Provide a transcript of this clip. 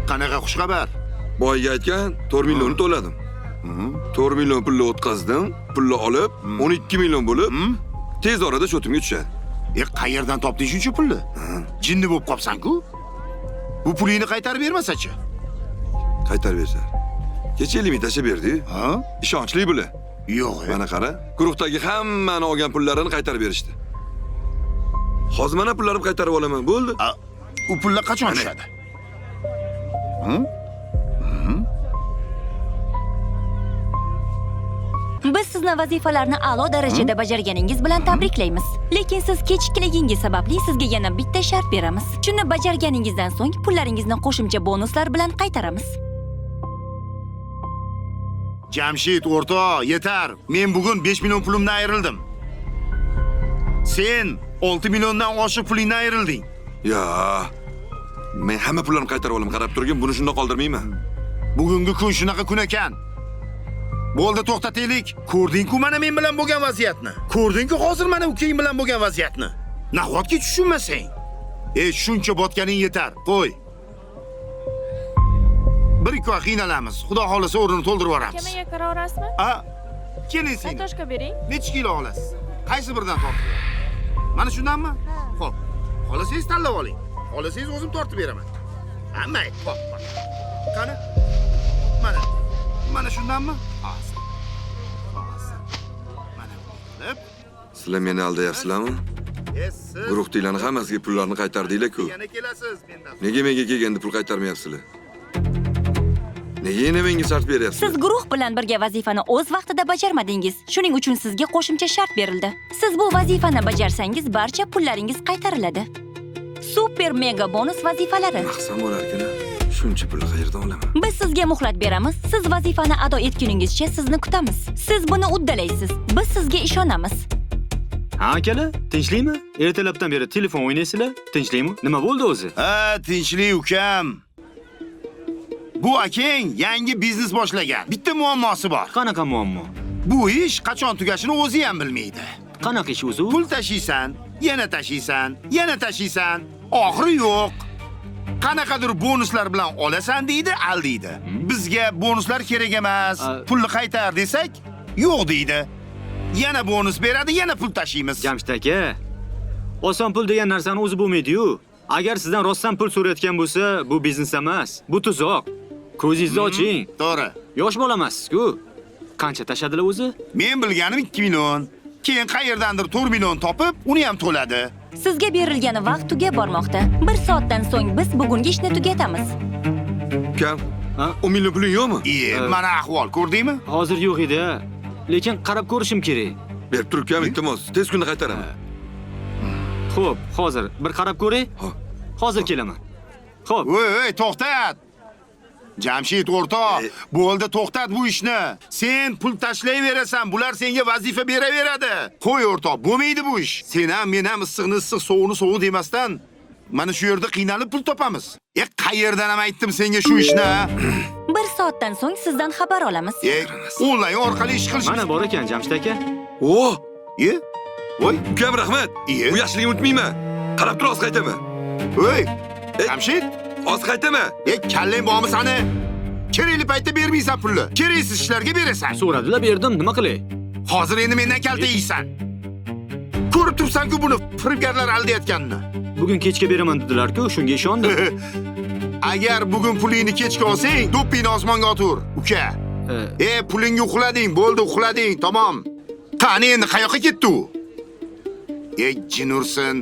Qanaqa xushxabar? Boyga aytgan 4 millionni to'ladim. 4 million pulni o'tkazdim, pulni olib 12 million bo'lib, tez orada shotimga tushadi. Qayerdan topding shuncha pulni? Jinni bo'lib qopsan-ku? Bu pulingni qaytarib bermasa-chi? Qaytarib bersa. Kecha 50 ming tashlab berdi. Ha? Ishonchli bular. Yo'q. Mana qara, guruhdagi hammani olgan pullarini qaytarib berishdi. Hozir mana pullarimni qaytarib olaman, bo'ldi. U pullar qachon tushadi? Biz sizni vazifalarni a'lo darajada bajarganingiz bilan tabriklaymiz. Lekin siz kechikligingiz sababli sizga yana bitta shart beramiz. Shuni bajarganingizdan so'ng pullaringizni qo'shimcha bonuslar bilan qaytaramiz. Jamshid o'rta, yetar. Men bugun 5 million pulimdan ayrildim. Sen 6 milliondan oshiq pulingdan ayrilding. Ya. Men hamma pullarimni qaytarib olaman, qarab turgin, buni shunday qoldirmayman. Bugungi kun shunaqa kun ekan. Bo'ldi, to'xtataylik. Ko'rding-ku mana men bilan bo'lgan vaziyatni. Ko'rding-ku hozir mana ukang bilan bo'lgan vaziyatni. Nahotki tushunmasang? Shuncha botganing yetar. Qo'y. Bir-ikki vaqt qiynalamiz. Xudo xolasa o'rnini to'ldirib yuboramiz. Kamaga kiraverasizmi? Keling sen. Kartoshka bering. Necha kilo olasiz? Qaysi biridan tortib? Mana shundanmi? Xo'p. Xolasangiz tanlab oling. Xolasangiz o'zim tortib beraman. Mayli, xo'p. Qani? Mana shundanmi? Hozir. Mana qilib. Sizlar meni aldayapsizlarmi? Guruhdagilarning hammasiga pullarni qaytardinglar-ku. Yana kelasiz mendan. Nega menga kelganda pul qaytarmayapsizlar? Nega yana menga shart beryapsiz? Siz guruh bilan birga vazifani o'z vaqtida bajarmadingiz. Shuning uchun sizga qo'shimcha shart berildi. Siz bu vazifani bajarsangiz, barcha pullaringiz qaytariladi. Super mega bonus vazifalari. Maqsam bo'lar-ekan. Shuncha pulni qayerdan olaman? Biz sizga muhlat beramiz. Siz vazifani ado etguningizcha sizni kutamiz. Siz buni uddalaysiz. Biz sizga ishonamiz. Ha, akalar, tinchlikmi? Ertalabdan beri telefon o'ynaysizlar. Tinchlikmi? Nima bo'ldi o'zi? Tinchlik ukam. Bu akang yangi biznes boshlagan. Bitta muammosi bor. Qanaqa muammo? Bu ish qachon tugashini o'zi ham bilmaydi. Qanaqa ish o'zi? Pul tashiysan, yana tashiysan, yana tashiysan, oxiri yo'q. Qanaqadir bonuslar bilan olasan deydi, aldiydi. Bizga bonuslar kerak emas, pulni qaytar desak, yo'q deydi. Yana bonus beradi, yana pul tashiymiz. Jamshid aka, oson pul degan narsani o'zi bo'lmaydi-yu. Agar sizdan rostdan pul so'rayotgan bo'lsa, bu biznes emas, bu tuzoq. Ko'zingizni oching. To'g'ri. Yosh bola emas-ku. Qancha tashadilar o'zi? Men bilganim 2 million. Keyin qayerdandir 4 million topib, uni ham to'ladi. Sizga berilgan vaqt tugab bormoqda. 1 soatdan so'ng biz bugungi ishni tugatamiz. Ukam, 10 million puling yo'qmi? Mana ahvol, ko'rdingmi? Hozir yo'q edi. Lekin qarab ko'rishim kerak. Berib tur ukam, iltimos, tez kunda qaytaraman. Xo'p, hozir bir qarab ko'ray. Hozir kelaman. Xo'p. Voy, to'xtat. Jamshid o'rta, bo'ldi, to'xtat bu ishni. Sen pul tashlayverasan, bular senga vazifa beraveradi. Qo'y o'rta, bo'lmaydi bu ish. Sen ham, men ham issiqni issiq, sovuqni sovuq demasdan mana shu yerda qiynalib pul topamiz. Qayerdan ham aytdim senga shu ishni? 1 soatdan so'ng sizdan xabar olamiz. Onlayn orqali ish qilish. Mana bor ekan Jamshid aka. O! Voy, ukam rahmat. Bu yaxshiligimni unutmayman. Qarab tur, oz qaytaman. Voy, Jamshid, oz qaytaman. Kallang bormi sani? Kerakli paytda bermaysan pulni. Keraksiz ishlarga berasan. So'radilar, berdim, nima qilay? Hozir endi mendan kalta yeysan. Ko'rib tursan-ku buni firibgarlar aldayotganini. Bugun kechga beraman dedilar-ku, shunga ishondim. Agar bugun pulingni kechga olsang, do'ppingni osmonga otur, uka. Pulingni uxlading, bo'ldi, uxlading, tamom. Qani endi qayoqqa ketdi u? Jinursin.